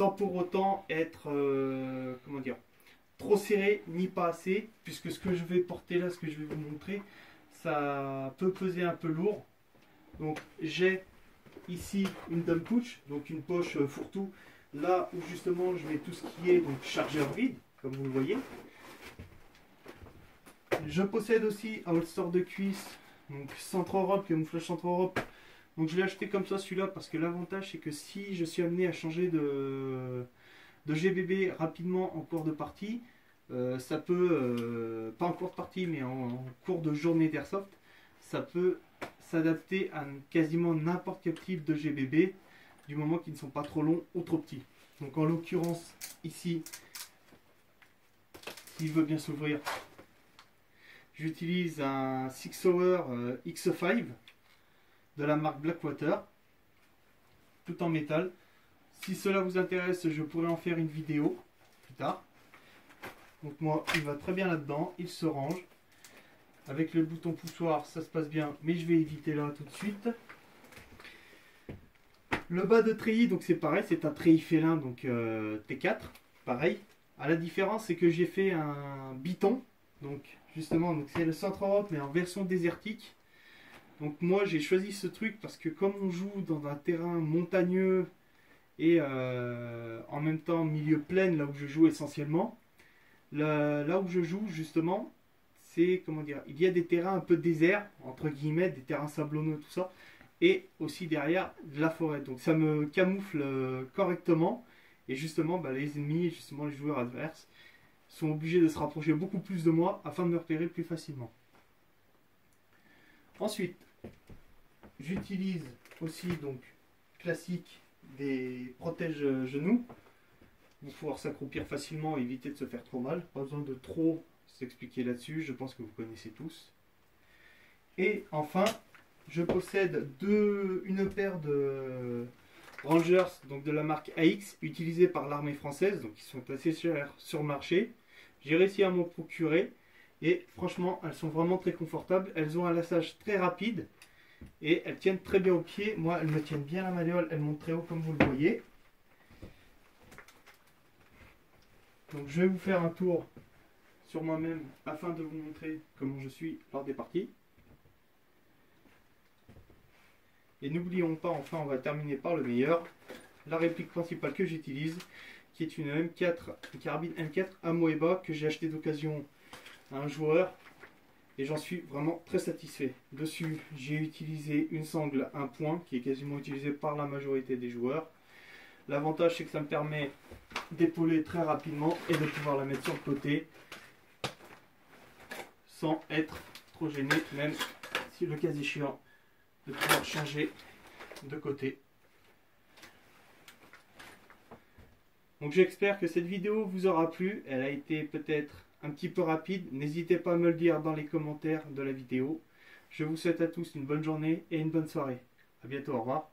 sans pour autant être, comment dire, trop serré ni pas assez, puisque ce que je vais porter là, ce que je vais vous montrer, ça peut peser un peu lourd. Donc j'ai ici une dump pouch, donc une poche fourre-tout, là où justement je mets tout ce qui est donc chargeur vide, comme vous le voyez. Je possède aussi un holster de cuisse, donc Centre Europe, camouflage Centre Europe. Donc je l'ai acheté comme ça celui-là parce que l'avantage c'est que si je suis amené à changer de GBB rapidement en cours de partie, ça peut, pas en cours de partie mais en cours de journée d'airsoft, ça peut s'adapter à quasiment n'importe quel type de GBB du moment qu'ils ne sont pas trop longs ou trop petits. Donc en l'occurrence ici, s'il veut bien s'ouvrir, j'utilise un Six Hour X5 de la marque Blackwater, tout en métal. Si cela vous intéresse, je pourrais en faire une vidéo plus tard. Donc moi, il va très bien là-dedans, il se range. Avec le bouton poussoir, ça se passe bien, mais je vais éviter là tout de suite. Le bas de treillis, donc c'est pareil, c'est un treillis félin, donc T4, pareil. À la différence, c'est que j'ai fait un biton, donc justement, donc c'est le Centre Europe, mais en version désertique. Donc moi, j'ai choisi ce truc parce que comme on joue dans un terrain montagneux et en même temps milieu plaine, là où je joue essentiellement, là où je joue justement, c'est, comment dire, il y a des terrains un peu déserts, entre guillemets, des terrains sablonneux, tout ça, et aussi derrière de la forêt. Donc ça me camoufle correctement, et justement, bah, les ennemis, justement les joueurs adverses, sont obligés de se rapprocher beaucoup plus de moi afin de me repérer plus facilement. Ensuite, j'utilise aussi, donc, classique, des protèges genoux pour pouvoir s'accroupir facilement et éviter de se faire trop mal. Pas besoin de trop s'expliquer là-dessus, je pense que vous connaissez tous. Et enfin, je possède une paire de Rangers, donc de la marque AX, utilisée par l'armée française, donc ils sont assez chers sur le marché. J'ai réussi à m'en procurer et franchement, elles sont vraiment très confortables. Elles ont un lassage très rapide et elles tiennent très bien aux pieds. Moi, elles me tiennent bien la malléole, elles montent très haut comme vous le voyez. Donc je vais vous faire un tour sur moi-même afin de vous montrer comment je suis lors des parties. Et n'oublions pas, enfin on va terminer par le meilleur, la réplique principale que j'utilise, qui est une M4, une carabine M4 Amoeba que j'ai acheté d'occasion à un joueur et j'en suis vraiment très satisfait. Dessus j'ai utilisé une sangle 1 point qui est quasiment utilisée par la majorité des joueurs. L'avantage c'est que ça me permet d'épauler très rapidement et de pouvoir la mettre sur le côté sans être trop gêné, même si le cas échéant de pouvoir changer de côté. Donc j'espère que cette vidéo vous aura plu. Elle a été peut-être un petit peu rapide. N'hésitez pas à me le dire dans les commentaires de la vidéo. Je vous souhaite à tous une bonne journée et une bonne soirée. A bientôt, au revoir.